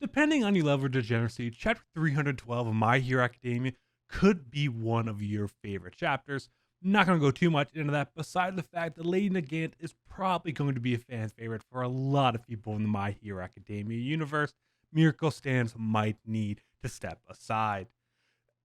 Depending on your level of degeneracy, chapter 312 of My Hero Academia could be one of your favorite chapters. Not going to go too much into that, beside the fact that Lady Nagant is probably going to be a fan favorite for a lot of people in the My Hero Academia universe. Miracle Stands might need to step aside.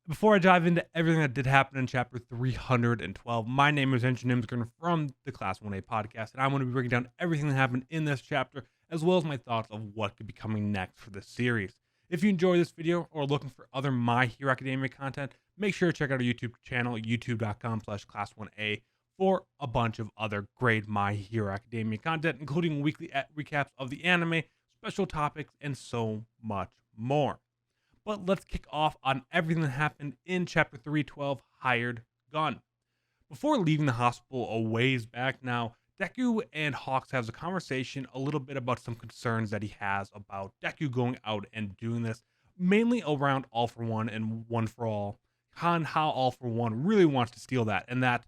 Before I dive into everything that did happen in chapter 312, my name is Engine Nimsgren from the Class 1A podcast, and I'm going to be breaking down everything that happened in this chapter, as well as my thoughts of what could be coming next for this series. If you enjoy this video or are looking for other My Hero Academia content, make sure to check out our YouTube channel, youtube.com/class1a, for a bunch of other great My Hero Academia content, including weekly recaps of the anime, special topics, and so much more. But let's kick off on everything that happened in chapter 312, Hired Gun. Before leaving the hospital a ways back now, Deku and Hawks has a conversation a little bit about some concerns that he has about Deku going out and doing this, mainly around All for One and One for All, on how All for One really wants to steal that, and that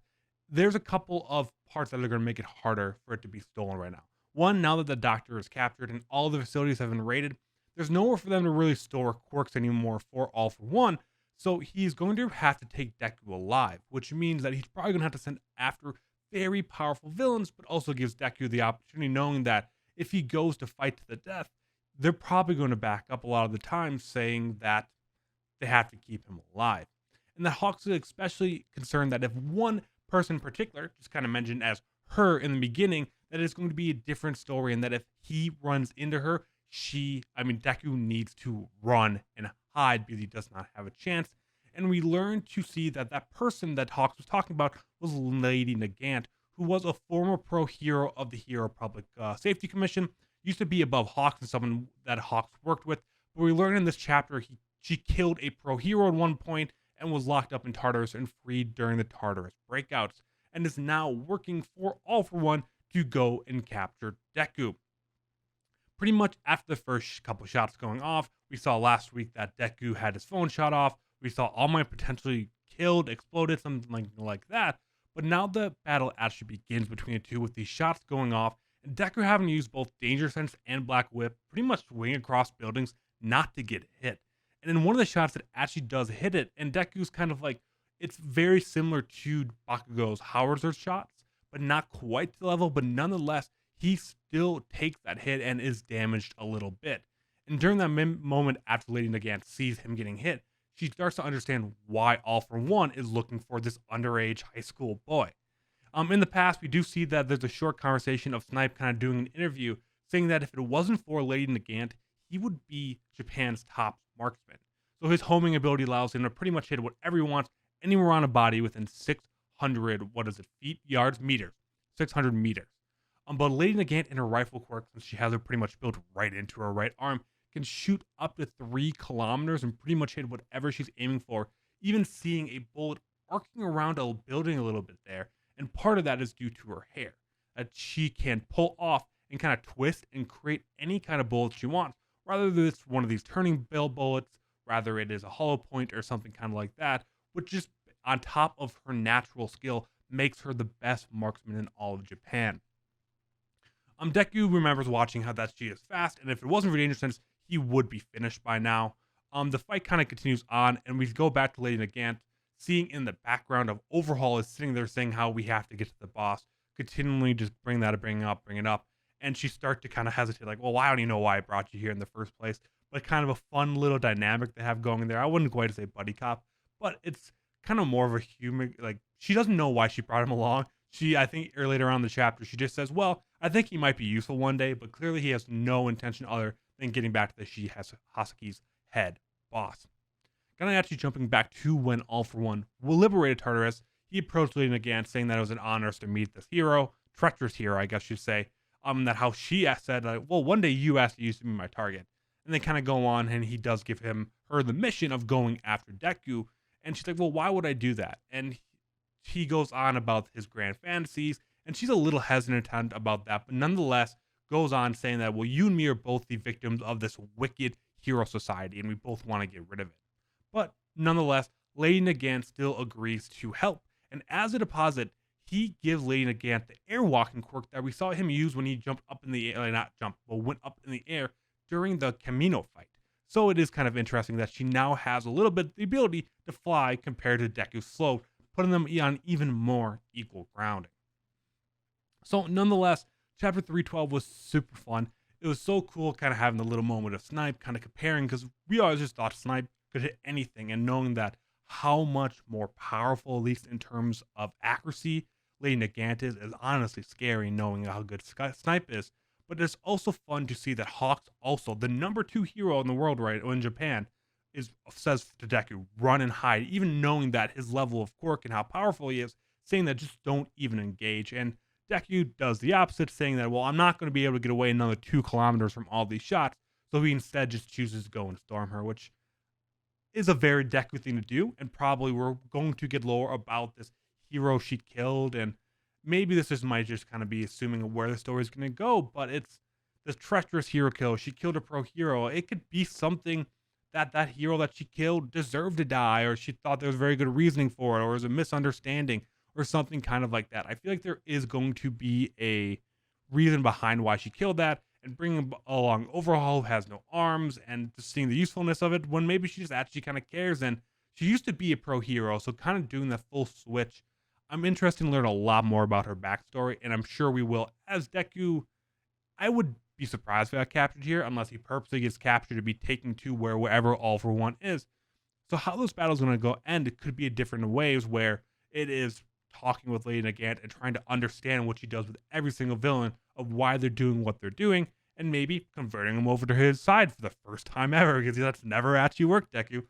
there's a couple of parts that are going to make it harder for it to be stolen right now. One, now that the doctor is captured and all the facilities have been raided, there's nowhere for them to really store quirks anymore for All for One, so he's going to have to take Deku alive, which means that he's probably going to have to send after very powerful villains, but also gives Deku the opportunity, knowing that if he goes to fight to the death, they're probably going to back up a lot of the time, saying that they have to keep him alive. And that Hawks is especially concerned that if one person in particular, just kind of mentioned as her in the beginning, that it's going to be a different story, and that if he runs into her, Deku needs to run and hide because he does not have a chance. And we learn to see that that person that Hawks was talking about was Lady Nagant, who was a former pro hero of the Hero Public Safety Commission, used to be above Hawks and someone that Hawks worked with. But we learn in this chapter she killed a pro hero at one point and was locked up in Tartarus and freed during the Tartarus breakouts, and is now working for All for One to go and capture Deku. Pretty much after the first couple shots going off, we saw last week that Deku had his phone shot off. We saw All Might potentially killed, exploded, something like that. But now the battle actually begins between the two, with these shots going off, and Deku having to use both Danger Sense and Black Whip, pretty much swing across buildings not to get hit. And in one of the shots that actually does hit it, and Deku's kind of like, it's very similar to Bakugo's Howitzer shots, but not quite to the level, but nonetheless, he still takes that hit and is damaged a little bit. And during that moment after Lady Nagant sees him getting hit, she starts to understand why All for One is looking for this underage high school boy. In the past, we do see that there's a short conversation of Snipe kind of doing an interview saying that if it wasn't for Lady Nagant, he would be Japan's top marksman. So his homing ability allows him to pretty much hit whatever he wants, anywhere on a body within 600, meters. 600 meters. But Lady Nagant in her rifle quirk, since she has it pretty much built right into her right arm, can shoot up to 3 kilometers and pretty much hit whatever she's aiming for, even seeing a bullet arcing around a building a little bit there. And part of that is due to her hair, that she can pull off and kind of twist and create any kind of bullet she wants, rather than it's one of these turning bill bullets, rather it is a hollow point or something kind of like that, which just on top of her natural skill makes her the best marksman in all of Japan. Deku remembers watching how that she is fast, and if it wasn't for Danger Sense, he would be finished by now. The fight kind of continues on, and we go back to Lady Nagant, seeing in the background of Overhaul is sitting there saying how we have to get to the boss, continually just bring it up, and she starts to kind of hesitate, like, well, I don't even know why I brought you here in the first place, but kind of a fun little dynamic they have going there. I wouldn't quite say buddy cop, but it's kind of more of a human, like, she doesn't know why she brought him along. I think later on in the chapter, she just says, well, I think he might be useful one day, but clearly he has no intention other than getting back to the Hasaki's head boss. Kind of actually jumping back to when All for One liberated Tartarus, he approached Lady Nagant saying that it was an honor to meet this hero, treacherous hero, I guess you'd say, that how she said, well, one day you asked to use to be my target. And they kind of go on, and he does give her the mission of going after Deku, and she's like, well, why would I do that? And he goes on about his grand fantasies, and she's a little hesitant about that, but nonetheless goes on saying that, well, you and me are both the victims of this wicked hero society, and we both want to get rid of it. But nonetheless, Lady Nagant still agrees to help, and as a deposit, he gives Lady Nagant the airwalking quirk that we saw him use when he jumped up in the air, went up in the air during the Camino fight. So it is kind of interesting that she now has a little bit the ability to fly compared to Deku's slow, putting them on even more equal grounding. So nonetheless, chapter 312 was super fun. It was so cool kind of having the little moment of Snipe kind of comparing, because we always just thought Snipe could hit anything, and knowing that how much more powerful, at least in terms of accuracy, Lady Nagant is honestly scary, knowing how good Snipe is. But it's also fun to see that Hawk's also the number 2 hero in the world right in Japan says to Deku, run and hide, even knowing that his level of quirk and how powerful he is, saying that just don't even engage. And Deku does the opposite, saying that, well, I'm not going to be able to get away another 2 kilometers from all these shots. So he instead just chooses to go and storm her, which is a very Deku thing to do. And probably we're going to get lore about this hero she killed. And maybe this just might just kind of be assuming where the story is going to go. But it's this treacherous hero kill. She killed a pro hero. It could be something that hero that she killed deserved to die, or she thought there was very good reasoning for it, or it was a misunderstanding, or something kind of like that. I feel like there is going to be a reason behind why she killed that, and bringing along Overhaul, who has no arms, and just seeing the usefulness of it when maybe she just actually kind of cares. And she used to be a pro hero, so kind of doing that full switch. I'm interested to learn a lot more about her backstory, and I'm sure we will. As Deku, I would be surprised if he got captured here, unless he purposely gets captured to be taken to wherever All for One is. So how those battles are going to go end, it could be in different ways, where it is talking with Lady Nagant and trying to understand what she does with every single villain, of why they're doing what they're doing, and maybe converting them over to his side for the first time ever, because that's never actually worked, Deku.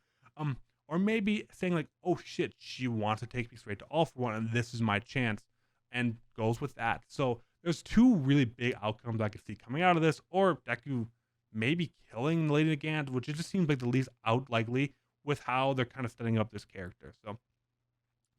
Or maybe saying like, oh shit, she wants to take me straight to All for One, and this is my chance, and goes with that. So there's 2 really big outcomes I could see coming out of this, or Deku maybe killing Lady Nagant, which it just seems like the least out likely with how they're kind of setting up this character. So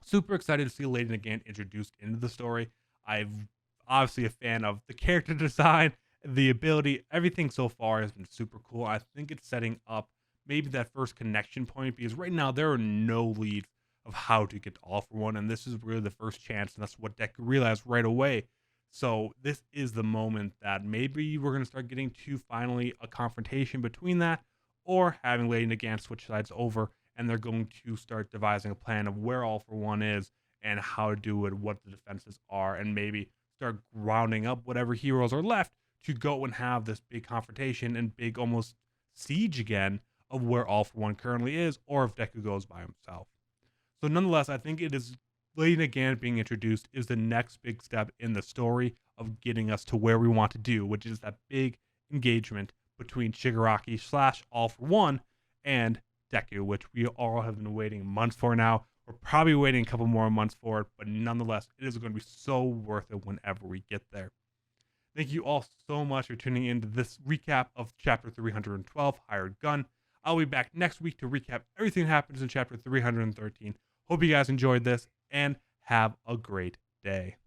super excited to see Lady Nagant introduced into the story. I'm obviously a fan of the character design, the ability, everything so far has been super cool. I think it's setting up maybe that first connection point, because right now there are no leads of how to get to All for One, and this is really the first chance, and that's what Deku realized right away. So this is the moment that maybe we're going to start getting to finally a confrontation between that, or having Lady Nagant switch sides over, and they're going to start devising a plan of where All for One is and how to do it, what the defenses are, and maybe start rounding up whatever heroes are left to go and have this big confrontation and big almost siege again of where All for One currently is, or if Deku goes by himself. So nonetheless, I think it is Lady Nagant being introduced is the next big step in the story of getting us to where we want to do, which is that big engagement between Shigaraki / All for One and Deku, which we all have been waiting months for now. We're probably waiting a couple more months for it, but nonetheless, it is going to be so worth it whenever we get there. Thank you all so much for tuning into this recap of Chapter 312, Hired Gun. I'll be back next week to recap everything that happens in Chapter 313. Hope you guys enjoyed this, and have a great day.